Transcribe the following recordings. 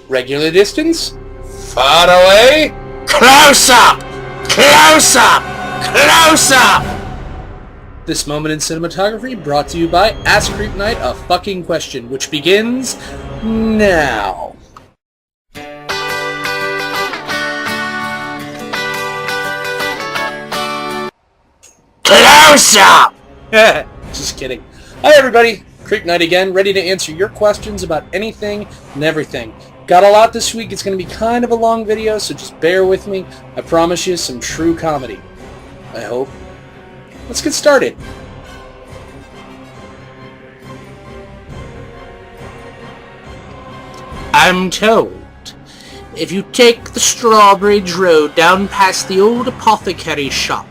Regular distance? Far away? Close up! Close up! Close up! This moment in cinematography brought to you by Ask CreepKnight a Fucking Question, which begins now. Close up! Just kidding. Hi everybody, CreepKnight again, ready to answer your questions about anything and everything. Got a lot this week. It's going to be kind of a long video, so just bear with me. I promise you some true comedy. I hope. Let's get started. I'm told if you take the Strawbridge Road down past the old apothecary shop,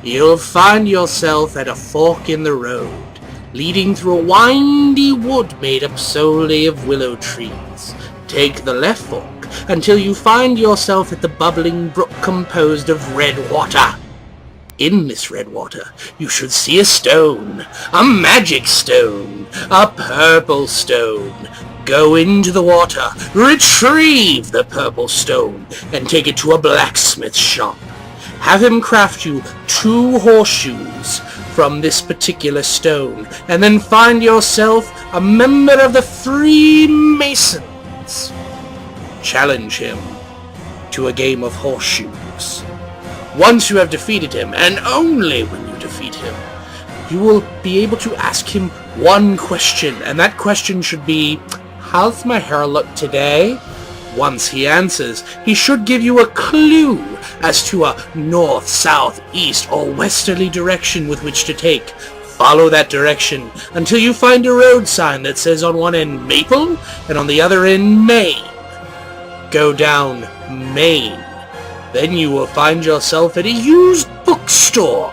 you'll find yourself at a fork in the road, leading through a windy wood made up solely of willow trees. Take the left fork until you find yourself at the bubbling brook composed of red water. In this red water, you should see a stone, a magic stone, a purple stone. Go into the water, retrieve the purple stone, and take it to a blacksmith shop. Have him craft you 2 horseshoes from this particular stone, and then find yourself a member of the Freemasons. Challenge him to a game of horseshoes. Once you have defeated him, and only when you defeat him, you will be able to ask him one question, and that question should be, "How's my hair look today?" Once he answers, he should give you a clue as to a north, south, east, or westerly direction with which to take. Follow that direction until you find a road sign that says on one end Maple and on the other end Maine. Go down Maine. Then you will find yourself at a used bookstore.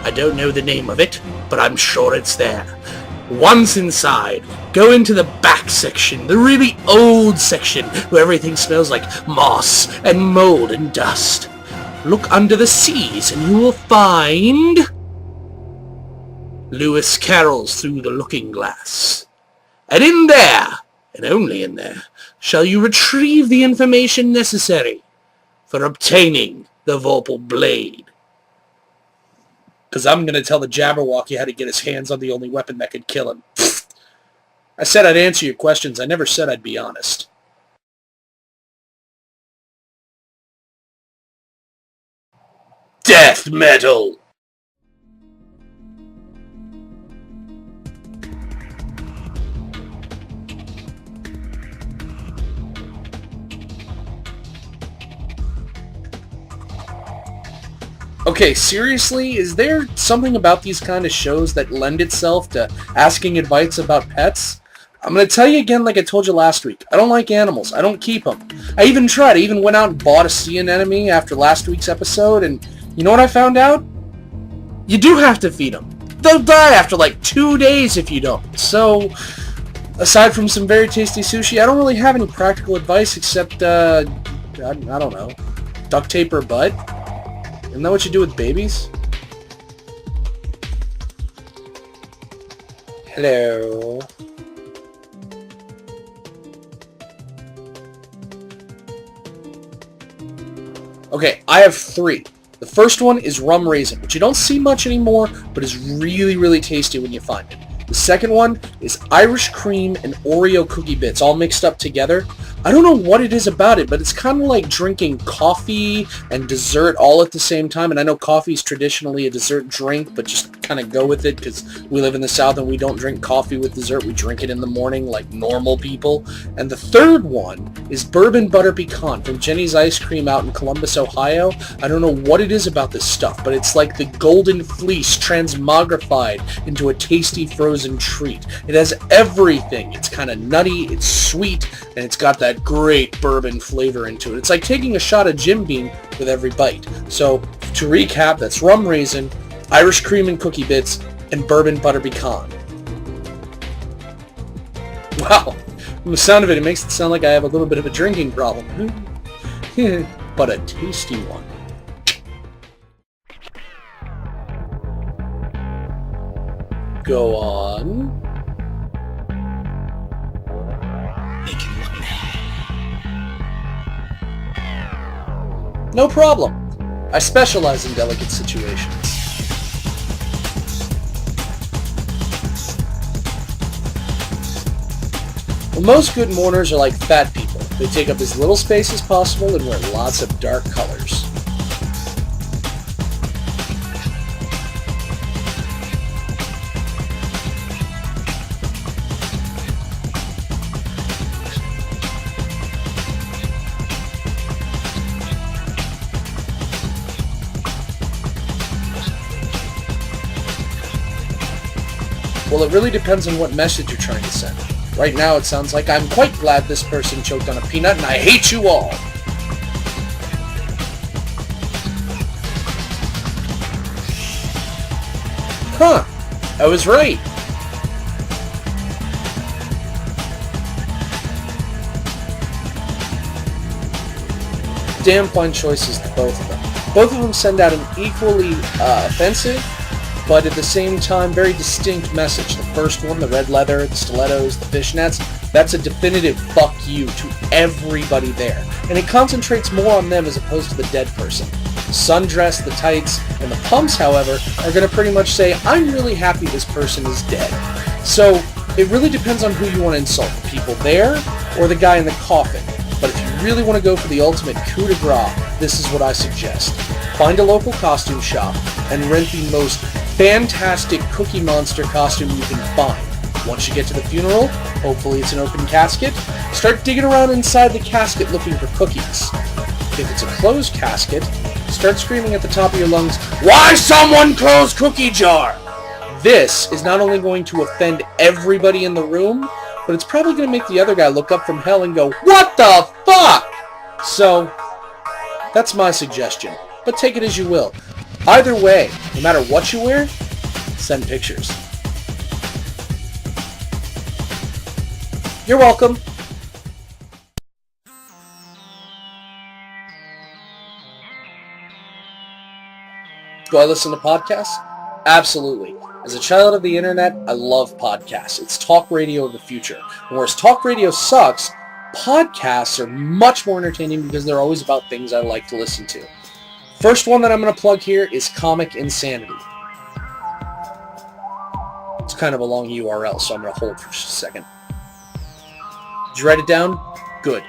I don't know the name of it, but I'm sure it's there. Once inside, go into the back section, the really old section where everything smells like moss and mold and dust. Look under the seas and you will find Lewis Carroll's Through the Looking Glass. And in there, and only in there, shall you retrieve the information necessary for obtaining the Vorpal Blade. Because I'm going to tell the Jabberwocky how to get his hands on the only weapon that could kill him. I said I'd answer your questions. I never said I'd be honest. Death metal! Okay, seriously, is there something about these kind of shows that lend itself to asking advice about pets? I'm going to tell you again like I told you last week. I don't like animals. I don't keep them. I even tried. I even went out and bought a sea anemone after last week's episode, and you know what I found out? You do have to feed them. They'll die after like 2 days if you don't. So, aside from some very tasty sushi, I don't really have any practical advice except, I don't know, duct tape or butt. Isn't that what you do with babies? Hello. Okay, I have 3. The first one is rum raisin, which you don't see much anymore, but is really, really tasty when you find it. The second one is Irish cream and Oreo cookie bits all mixed up together. I don't know what it is about it, but it's kind of like drinking coffee and dessert all at the same time. And I know coffee is traditionally a dessert drink, but just kind of go with it because we live in the South and we don't drink coffee with dessert. We drink it in the morning like normal people. And the third one is bourbon butter pecan from Jenny's Ice Cream out in Columbus, Ohio. I don't know what it is about this stuff, but it's like the golden fleece transmogrified into a tasty frozen treat. It has everything. It's kind of nutty, it's sweet, and it's got that great bourbon flavor into it. It's like taking a shot of Jim Beam with every bite. So, to recap, that's rum raisin, Irish cream and cookie bits, and bourbon butter pecan. Wow, from the sound of it, it makes it sound like I have a little bit of a drinking problem. But a tasty one. Go on. Make him look mad. No problem. I specialize in delicate situations. Well, most good mourners are like fat people. They take up as little space as possible and wear lots of dark colors. Well, it really depends on what message you're trying to send. Right now, it sounds like I'm quite glad this person choked on a peanut and I hate you all. Huh. I was right. Damn fine choices to both of them. Both of them send out an equally offensive, but at the same time, very distinct message. The first one, the red leather, the stilettos, the fishnets, that's a definitive fuck you to everybody there. And it concentrates more on them as opposed to the dead person. The sundress, the tights, and the pumps, however, are going to pretty much say, I'm really happy this person is dead. So, it really depends on who you want to insult, the people there or the guy in the coffin. But if you really want to go for the ultimate coup de grace, this is what I suggest. Find a local costume shop and rent the most fantastic Cookie Monster costume you can find. Once you get to the funeral, hopefully it's an open casket, start digging around inside the casket looking for cookies. If it's a closed casket, start screaming at the top of your lungs, "Why someone close cookie jar?" This is not only going to offend everybody in the room, but it's probably going to make the other guy look up from hell and go, "What the fuck?" So, that's my suggestion, but take it as you will. Either way, no matter what you wear, send pictures. You're welcome. Do I listen to podcasts? Absolutely. As a child of the internet, I love podcasts. It's talk radio of the future. And whereas talk radio sucks, podcasts are much more entertaining because they're always about things I like to listen to. First one that I'm going to plug here is Comic Insanity. It's kind of a long URL, so I'm going to hold for just a second. Did you write it down? Good.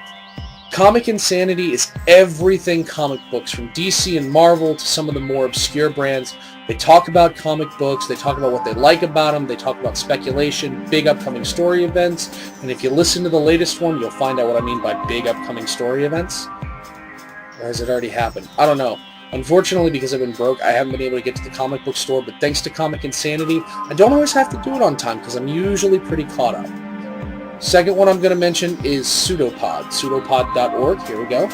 Comic Insanity is everything comic books, from DC and Marvel to some of the more obscure brands. They talk about comic books, they talk about what they like about them, they talk about speculation, big upcoming story events, and if you listen to the latest one, you'll find out what I mean by big upcoming story events. Or has it already happened? I don't know. Unfortunately, because I've been broke, I haven't been able to get to the comic book store, but thanks to Comic Insanity, I don't always have to do it on time because I'm usually pretty caught up. Second one I'm going to mention is Pseudopod, pseudopod.org. Here we go.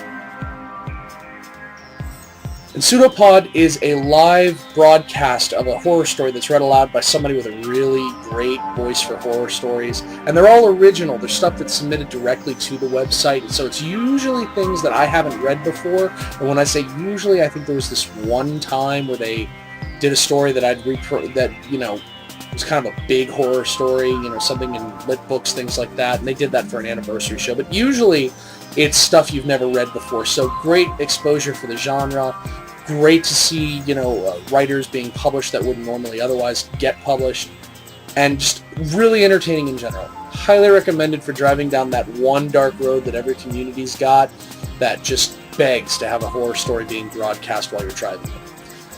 And Pseudopod is a live broadcast of a horror story that's read aloud by somebody with a really great voice for horror stories. And they're all original. They're stuff that's submitted directly to the website. So it's usually things that I haven't read before. And when I say usually, I think there was this one time where they did a story that it was kind of a big horror story, something in lit books, things like that. And they did that for an anniversary show. But usually it's stuff you've never read before. So great exposure for the genre. Great to see, writers being published that wouldn't normally otherwise get published. And just really entertaining in general. Highly recommended for driving down that one dark road that every community's got that just begs to have a horror story being broadcast while you're driving.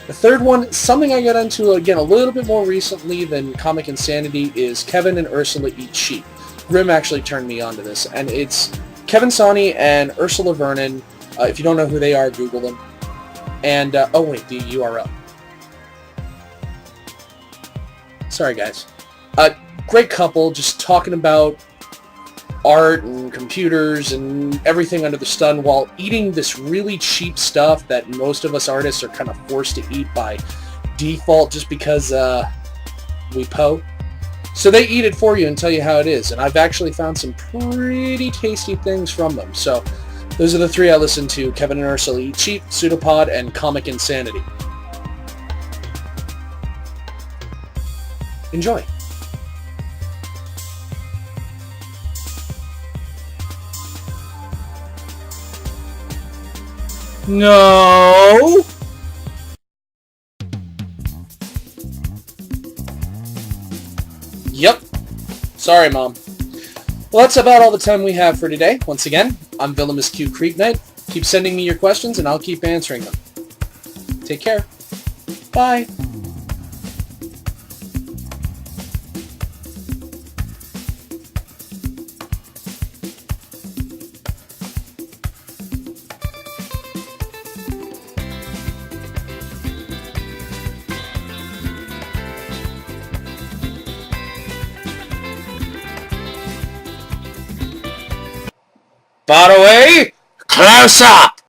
The third one, something I got into, again, a little bit more recently than Comic Insanity, is Kevin and Ursula Eat Sheep. Grim actually turned me on to this, and it's Kevin Sawhney and Ursula Vernon. If you don't know who they are, Google them. And, the URL. Sorry, guys. Great couple, just talking about art and computers and everything under the sun while eating this really cheap stuff that most of us artists are kind of forced to eat by default just because we po. So they eat it for you and tell you how it is. And I've actually found some pretty tasty things from them. So those are the three I listen to: Kevin and Ursula Eat Sheep, Pseudopod, and Comic Insanity. Enjoy. No! Yep. Sorry, Mom. Well, that's about all the time we have for today. Once again, I'm Villainous Q CreepKnight. Keep sending me your questions, and I'll keep answering them. Take care. Bye. By the way, close up!